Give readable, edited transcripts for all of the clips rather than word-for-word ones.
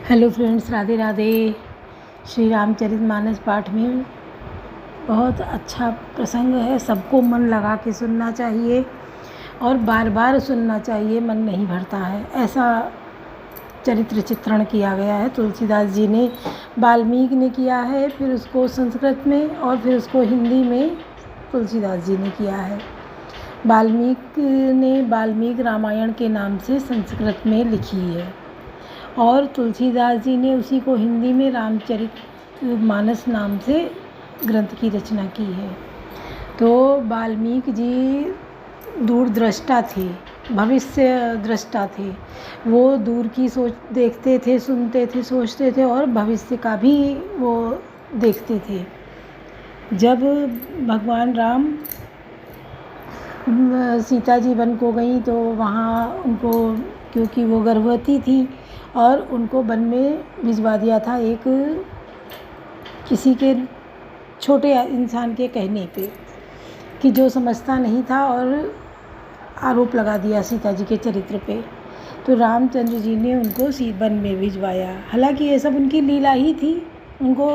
Hello friends, Radhe Radhe. Shri Ramcharitmanas पाठ में बहुत अच्छा प्रसंग है। सबको मन लगा के सुनना चाहिए और बार बार सुनना चाहिए, मन नहीं भरता है। ऐसा चरित्र चित्रण किया गया है। तुलसीदास जी ने, वाल्मीकि ने किया है, फिर उसको संस्कृत में और फिर उसको हिंदी में तुलसीदास जी ने किया है। वाल्मीकि ने वाल्मीकि रामायण के नाम से संस्कृत में लिखी है और तुलसीदास जी ने उसी को हिंदी में रामचरितमानस नाम से ग्रंथ की रचना की है। तो वाल्मीकि जी दूरदृष्टा थे, भविष्य दृष्टा थे। वो दूर की सोच देखते थे, सुनते थे, सोचते थे और भविष्य का भी वो देखते थे। जब भगवान राम सीता जी वन को गई तो वहाँ उनको, क्योंकि वो गर्भवती थी और उनको वन में भिजवा दिया था एक किसी के छोटे इंसान के कहने पे, कि जो समझता नहीं था, और आरोप लगा दिया सीता जी के चरित्र पे। तो रामचंद्र जी ने उनको वन में भिजवाया। हालांकि ये सब उनकी लीला ही थी। उनको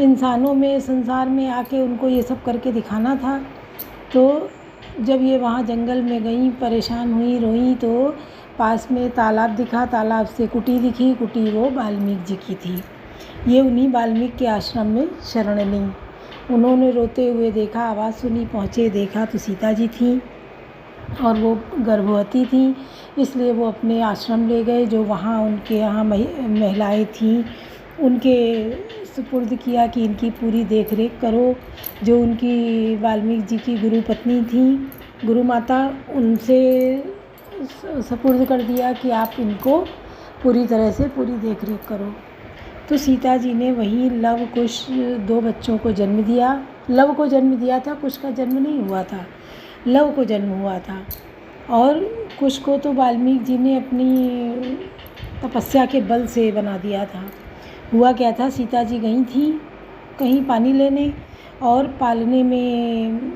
इंसानों में, संसार में आके उनको ये सब करके दिखाना था। तो जब ये वहाँ जंगल में गई, परेशान हुई, रोई, तो पास में तालाब दिखा, तालाब से कुटी दिखी, कुटी वो वाल्मीकि जी की थी। ये उन्हीं वाल्मीकि के आश्रम में शरण ली। उन्होंने रोते हुए देखा, आवाज़ सुनी, पहुँचे, देखा तो सीता जी थी और वो गर्भवती थी। इसलिए वो अपने आश्रम ले गए। जो वहाँ उनके यहाँ महिलाएँ थीं, उनके सुपुर्द किया कि इनकी पूरी देख रेख करो। जो उनकी वाल्मीकि जी की गुरु पत्नी थी, गुरु माता, उनसे सुपुर्द कर दिया कि आप इनको पूरी तरह से पूरी देख रेख करो। तो सीता जी ने वहीं लव कुश 2 बच्चों को जन्म दिया। लव को जन्म दिया था, कुश का जन्म नहीं हुआ था, लव को जन्म हुआ था। और कुश को तो वाल्मीकि जी ने अपनी तपस्या के बल से बना दिया था। हुआ क्या था, सीता जी गई थी कहीं पानी लेने और पालने में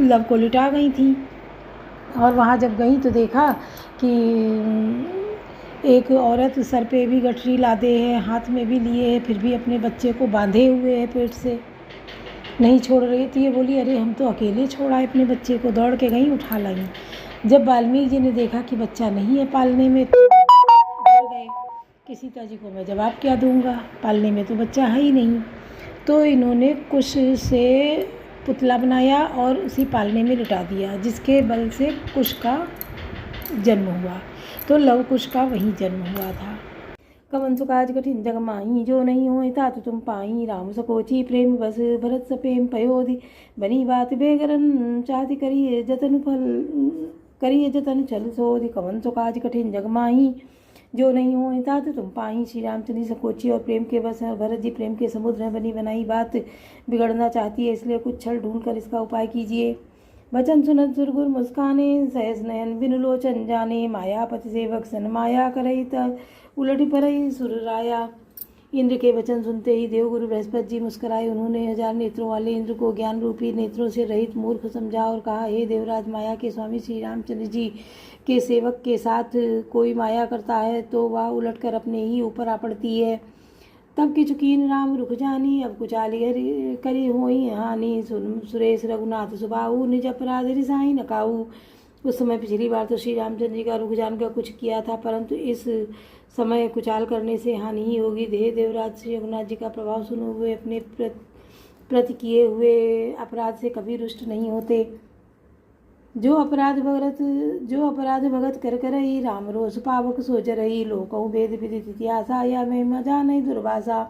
लव को लिटा गई थी। और वहाँ जब गई तो देखा कि एक औरत सर पे भी गठरी लादे है, हाथ में भी लिए है, फिर भी अपने बच्चे को बांधे हुए है, पेट से नहीं छोड़ रही थी। ये बोली, अरे हम तो अकेले छोड़ा है अपने बच्चे को। दौड़ के गई, उठा लाई। जब वाल्मीकि जी ने देखा कि बच्चा नहीं है पालने में, तो डर गए कि सीता जी को मैं जवाब क्या दूंगा, पालने में तो बच्चा है ही नहीं। तो इन्होंने कुश से पुतला बनाया और उसी पालने में लिटा दिया, जिसके बल से कुश का जन्म हुआ। तो लव कुश का वहीं जन्म हुआ था। कवन सुकाज कठिन जग माही, जो नहीं होए तात तुम पाई। राम सकोची प्रेम बस, भरत सपेम पयोधि। बनी बात बेगरन, चाहति करिए जतन फल, करिए जतन छल सोधि। कवन सुकाज कठिन जग माही, जो नहीं होए तात तुम पाई। श्री रामचंद्र सकोची और प्रेम के बस हैं। भरत जी प्रेम के समुद्र में बनी बनाई बात बिगड़ना चाहती है, इसलिए कुछ छल ढूंढ कर इसका उपाय कीजिए। वचन सुनत सुरगुर मुस्काने, सहस नयन बिनु लोचन जाने। मायापति सेवक सन माया करई, उलटी परई सुर राया। इंद्र के वचन सुनते ही देवगुरु बृहस्पति जी मुस्कुराए। उन्होंने 1000 नेत्रों वाले इंद्र को ज्ञान रूपी नेत्रों से रहित मूर्ख समझा और कहा, हे देवराज, माया के स्वामी श्री रामचंद्र जी के सेवक के साथ कोई माया करता है तो वह उलटकर अपने ही ऊपर आ पड़ती है। तब कि चुकीन राम रुख जानी, अब कुचाली करी होई हानि। सुरेश रघुनाथ सुबाहु, निज अपराध रिसाई नकाऊ। उस समय पिछली बार तो श्री रामचंद्र जी का रुख जानकर कुछ किया था, परंतु इस समय कुचाल करने से हानि ही होगी। देवराज श्री रघुनाथ जी का प्रभाव सुने हुए अपने प्रति किए हुए अपराध से कभी रुष्ट नहीं होते। जो अपराध भगत कर करई, राम रोष पावक सो जरई। लोकहु वेद विदित इतिहासा, या महिमा जानै दुर्वासा।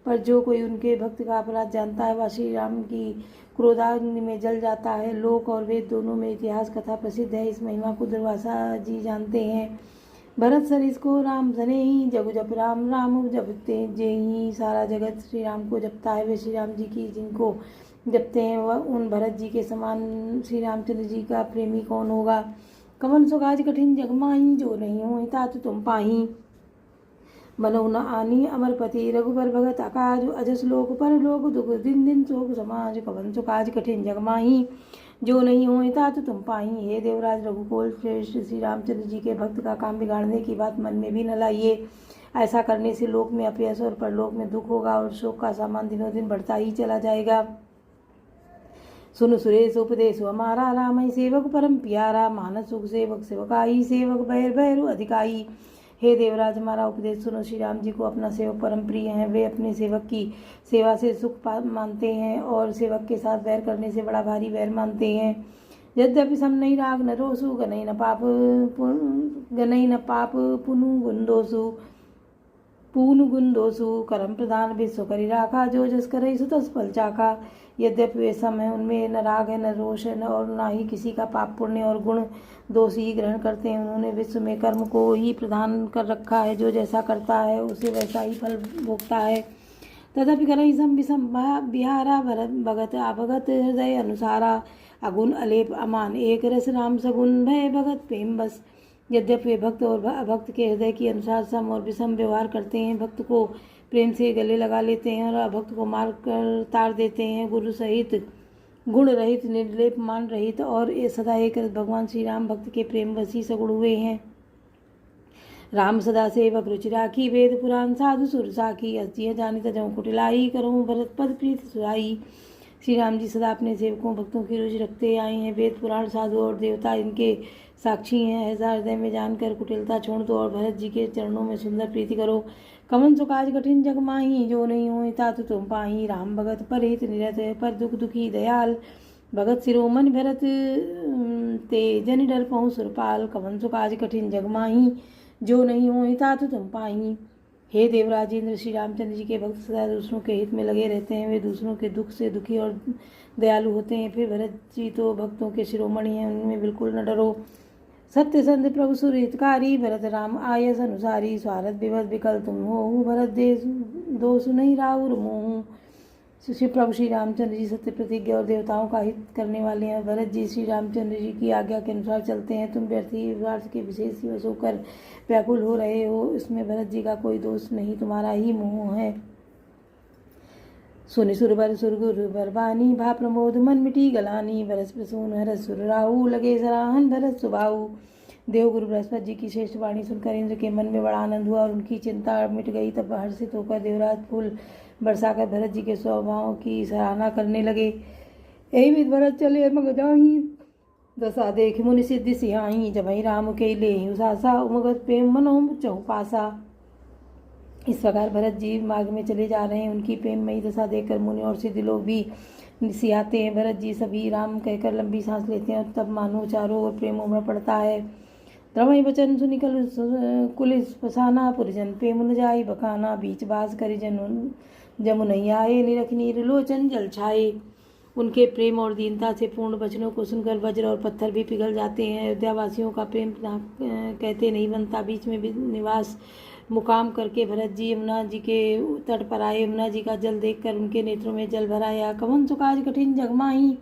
पर जो कोई उनके भक्त का अपराध जानता है, वह श्री राम की क्रोधाग्नि में जल जाता है। लोक और वेद दोनों में इतिहास कथा प्रसिद्ध है। इस महिमा को दुर्वासा जी जानते हैं। भरत सरिस को राम सने ही, जग जप राम राम जपते जेही। सारा जगत श्री राम को जपता है। वे श्री राम जी की जिनको जपते हैं, वह उन भरत जी के समान श्री रामचंद्र जी का प्रेमी कौन होगा। कवन सुकाज कठिन जग माही, जो नहीं होए तात तुम पाही। मनौ न आनी अमरपति, रघुबर भगत अकाज। अजस लोक पर लोक दुख, दिन दिन शोक समाज। कवन सुकाज कठिन जग माही, जो नहीं होए तात तुम पाही। हे देवराज रघुकुल श्रेष्ठ श्री रामचंद्र जी के भक्त का काम बिगाड़ने की बात मन में भी न लाइए। ऐसा करने से लोक में अपयश और परलोक में दुख होगा और शोक का सामान दिनों दिन बढ़ता ही चला जाएगा। सुन सुरेश उपदेश हमारा, राम ही सेवक परम प्यारा, मानस सुख सेवक सेवकाई, सेवक भैरु अधिकाई। हे देवराज, हमारा उपदेश सुनो। श्री राम जी को अपना सेवक परम प्रिय है। वे अपने सेवक की सेवा से सुख मानते हैं और सेवक के साथ वैर करने से बड़ा भारी वैर मानते हैं। यद्यपि सम नहीं राग न रोसु, गनई न पाप पुनु गुंदोसु, कर्म प्रधान विश्व करी राखा, जो जस करे सो तस फल चाखा। यद्यपि वे सम है, उनमें न राग है, न रोष है, और न ही किसी का पाप पुण्य और गुण दोष ही ग्रहण करते हैं। उन्होंने विश्व में कर्म को ही प्रधान कर रखा है। जो जैसा करता है उसे वैसा ही फल भोगता है। तथापि करई सम विषम बिहारा, भगत अभगत हृदय अनुसारा, अगुण अलेप अमान एक रस, राम सगुण भय भगत प्रेम बस। यद्यपि वे भक्त और अभक्त के हृदय के अनुसार सम और विषम व्यवहार करते हैं, भक्त को प्रेम से गले लगा लेते हैं और अभक्त को मार कर तार देते हैं, गुरु सहित गुण रहित निर्लेप मान रहित और सदा एक भगवान श्री राम भक्त के प्रेम वशी सगुण हुए हैं। राम सदा सेवक रुचि राखी, वेद पुराण साधु सुर साखी, अस्तिय जानी तजऊ कुटिलाई, करूँ भरत पद प्रीत सुराई। श्री राम जी सदा अपने सेवकों भक्तों की रुचि रखते आए हैं। वेद पुराण साधु और देवता इनके साक्षी हैं। ऐसा हृदय में जानकर कुटिलता छोड़ दो और भरत जी के चरणों में सुंदर प्रीति करो। कमन सुकाज कठिन जग माही, जो नहीं हो तात तुम पाही, राम भगत पर हित निरत, पर दुख दुखी दयाल, भगत शिरोमणि भरत ते जन डर पहुँ सुरपाल। कमन सुकाज कठिन जग माही, जो नहीं हो तात तुम पाही। हे देवराजेंद्र, श्री रामचंद्र जी के भक्त सदा दूसरों के हित में लगे रहते हैं। वे दूसरों के दुख से दुखी और दयालु होते हैं। फिर भरत जी तो भक्तों के शिरोमणि हैं, उनमें बिल्कुल न डरो। सत्य संत प्रभु सुरहितकारी, भरत राम आयस अनुसारी, स्वारथ विवद विकल तुम हो, भरत देश दोष नहीं राउर मोहू। श्री प्रभु श्री रामचंद्र जी सत्य प्रतिज्ञा और देवताओं का हित करने वाले हैं। भरत जी श्री रामचंद्र जी की आज्ञा के अनुसार चलते हैं। तुम व्यर्थी स्वार्थ के विशेष वश होकर व्याकुल हो रहे हो, इसमें भरत जी का कोई दोष नहीं, तुम्हारा ही मोह है। सुनि सुरबर सुरगुर बरबानी, भा प्रमोद मन मिटी गलानी, बरस प्रसून हरस सुर राहु, लगे सराहन भरत सुबाहु। देवगुरु बृहस्पति जी की श्रेष्ठ वाणी सुनकर इंद्र के मन में बड़ा आनंद हुआ और उनकी चिंता मिट गई। तब हर्षित होकर देवराज फूल बरसाकर भरत जी के स्वभाव की सराहना करने लगे। यही विध भरत चले मग जाही, दशा देख मुनि सिद्धि सिहाई, जबहि राम के ले उसासा, उमगत प्रेम मनो चौपासा। इस प्रकार भरत जी मार्ग में चले जा रहे हैं। उनकी प्रेममयी दशा देखकर मुनि और सिद्धि लोग भी सियाते हैं। भरत जी सभी राम कहकर लंबी सांस लेते हैं और तब मानो चारों ओर प्रेम उमड़ पड़ता है। द्रमई वचन सुनि कुलिस फसाना, पुरजन प्रेम न जाई बखाना, बीच बास करि जमुनैया आए, निरख नीर लोचन जल छाए। उनके प्रेम और दीनता से पूर्ण वचनों को सुनकर वज्र और पत्थर भी पिघल जाते हैं। अयोध्यावासियों का प्रेम कहते नहीं बनता। बीच में निवास मुकाम करके भरत जी यमुना जी के तट पर आए। यमुना जी का जल देखकर उनके नेत्रों में जल भर आया। कवन सुकाज कठिन जगमाही,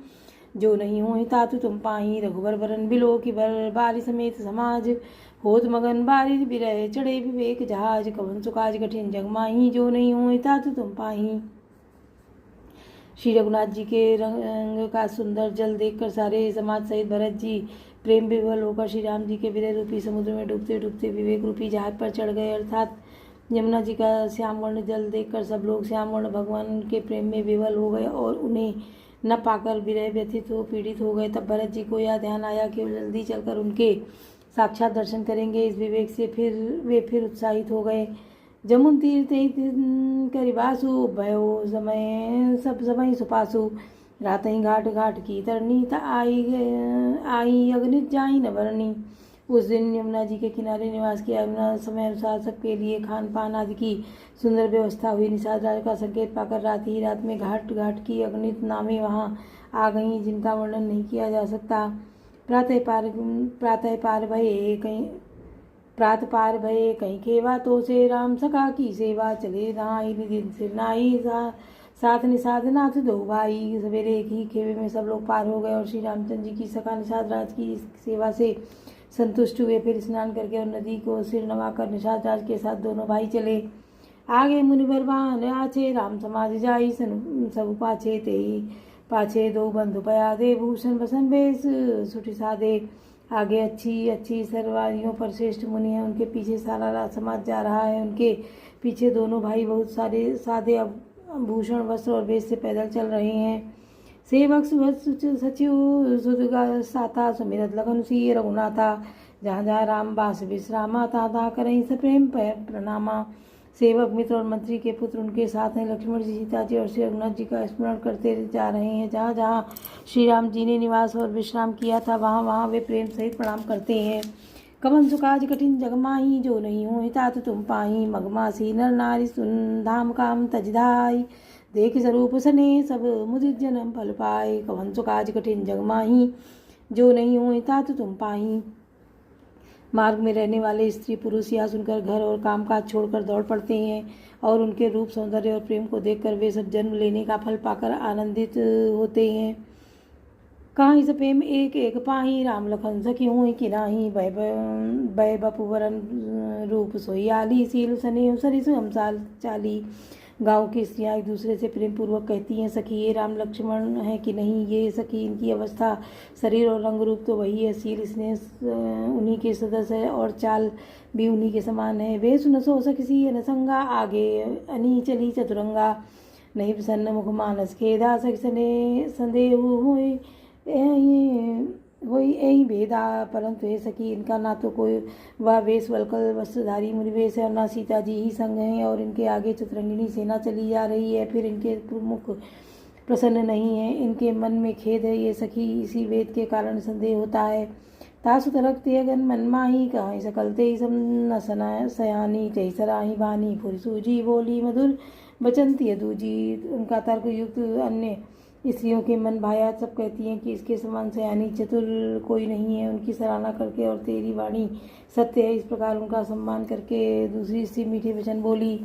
जो नहीं हो तातु तुम पाही, रघुबर बरन बिलो की बर बारी समेत समाज, होत मगन बारी बिरह चढ़े विवेक जहाज। कवन सुकाज कठिन जगमाही, जो नहीं हो तातु तुम पाही। श्री रघुनाथ जी के रंग का सुंदर जल देखकर सारे समाज सहित भरत जी प्रेम विवल होकर श्री राम जी के विरह रूपी समुद्र में डूबते डूबते विवेक रूपी जहाज पर चढ़ गए। अर्थात यमुना जी का श्याम वर्ण जल देखकर सब लोग श्याम वर्ण भगवान के प्रेम में विवल हो गए और उन्हें न पाकर विरह व्यथित हो पीड़ित हो गए। तब भरत जी को यह ध्यान आया कि जल्दी चलकर उनके साक्षात दर्शन करेंगे। इस विवेक से वे उत्साहित हो गए। जमुन तीर करिबासु, भयो समय सब समय सुपासु, रातई घाट घाट की तरनी, त आई अग्नित जाई न बरनी। उस दिन यमुना जी के किनारे निवास किया। यमुना समय अनुसार सबके लिए खान पान आदि की सुंदर व्यवस्था हुई। निषाद राज का संकेत पाकर रात ही रात में घाट घाट की अगणित नावें वहाँ आ गईं, जिनका वर्णन नहीं किया जा सकता। प्रातः पार भये कहीं खेवा, तो से राम सखा की सेवा, चले नाई निधि से नाई, साथ निषाद नाथ दो भाई। सवेरे एक ही खेवे में सब लोग पार हो गए और श्री रामचंद्र जी की सखा निषाद राज की सेवा से संतुष्ट हुए। फिर स्नान करके और नदी को सिर नवाकर निषाद राज के साथ दोनों भाई चले। आगे मुनि बरबान आछे, राम समाज जाई सब पाछे, ते पाछे दो बंधु पया दे, भूषण बसन बेस सुठी सादे। आगे अच्छी अच्छी सरवारियों पर श्रेष्ठ मुनि हैं, उनके पीछे सारा राजसमाज जा रहा है। उनके पीछे दोनों भाई बहुत सारे सादे आभूषण वस्त्र और वेश से पैदल चल रहे हैं। सेवक सचिव सुदगा साता सुमिरत लगन सी रघुनाथा, जहाँ जहाँ राम बास विश्रामा, ता करें सप्रेम प्रणामा। सेवक मित्र और मंत्री के पुत्र उनके साथ हैं। लक्ष्मण जी, सीता जी और श्री रघुनाथ जी का स्मरण करते जा रहे हैं। जहाँ जहाँ श्री राम जी ने निवास और विश्राम किया था, वहाँ वहाँ वे प्रेम सहित प्रणाम करते हैं। कवन सुकाज कठिन जगमाही, जो नहीं हो तात तुम पाही, मगमासी नर नारी सुन धाम काम तजधाई, देख स्वरूप सने सब मुदित जन्म फल पाए। कवन सुकाज कठिन जगमाही, जो नहीं हो तात तुम पाही। मार्ग में रहने वाले स्त्री पुरुष यह सुनकर घर और कामकाज छोड़कर दौड़ पड़ते हैं और उनके रूप सौंदर्य और प्रेम को देखकर वे सब जन्म लेने का फल पाकर आनंदित होते हैं। कहाँ इस प्रेम एक एक पाही, राम लखन सखी हुई कि नाही, भय बपुवरन रूप सोयाली, सील सने सरिस हमसाल चाली। गांव की स्त्रियां एक दूसरे से प्रेम पूर्वक कहती हैं, सखी ये राम लक्ष्मण है कि नहीं, ये सखी इनकी अवस्था, शरीर और रंग रूप तो वही है, सील स्नेह उन्हीं के सदस्य है और चाल भी उन्हीं के समान है। वे सुनसो सखी नसंगा, आगे अनी चली चतुरंगा, नहीं प्रसन्न मुख मानस खेदा, सखी सने संदेह हुई वही यही भेदा, परंतु हे सखी इनका ना तो कोई वह वेश वल्कल वस्त्रधारी मुनिवेश है और ना सीता जी ही संग हैं, और इनके आगे चतुरंगिनी सेना चली जा रही है, फिर इनके मुख प्रसन्न नहीं है, इनके मन में खेद है। ये सखी इसी वेद के कारण संदेह होता है। तासु तरक त्यगन मन माही, कहाँ सकलते ही सम न सयानी, चई सराही बानी फुरी सूजी, बोली मधुर बचंती यदूजी। उनका तर्क युक्त अन्य स्त्रियों के मन भाया सब कहती हैं कि इसके समान सयानी चतुर कोई नहीं है, उनकी सराहना करके और तेरी वाणी सत्य है, इस प्रकार उनका सम्मान करके दूसरी स्त्री मीठे वचन बोली।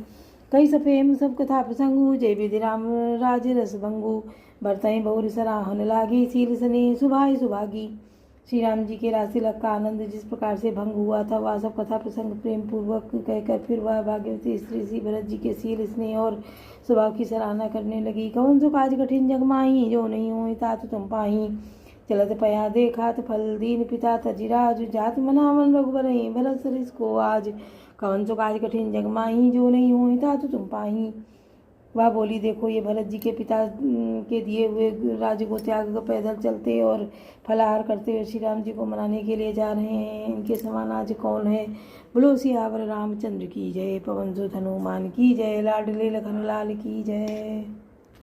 कई सफेम सब कथा प्रसंगु, जय विधि राम राज रस भंगु, बरतई बहुरी सराहन लागी, सील सने सुभाई सुभागी। श्री राम जी के रासतिलक का आनंद जिस प्रकार से भंग हुआ था, वह सब कथा प्रसंग प्रेम पूर्वक कहकर फिर वह भाग्यवती स्त्री श्री भरत जी के सील स्नेह और स्वभाव की सराहना करने लगी। कौन सो काज कठिन जगमाही, जो नहीं हो तात तुम पाही, चलत पया देखात फल दीन पिता तजिराज, जात मना मन रघुबर भरत सरिस को आज। कौन सो काज कठिन जगमाही, जो नहीं हो तात तुम पाही। वह बोली, देखो ये भरत जी के पिता के दिए हुए राज्य को त्याग कर पैदल चलते और फलाहार करते हुए श्री राम जी को मनाने के लिए जा रहे हैं, इनके समान आज कौन है। बोलो सियावर रामचंद्र की जय, पवन सुत हनुमान की जय, लाडले लखन लाल की जय।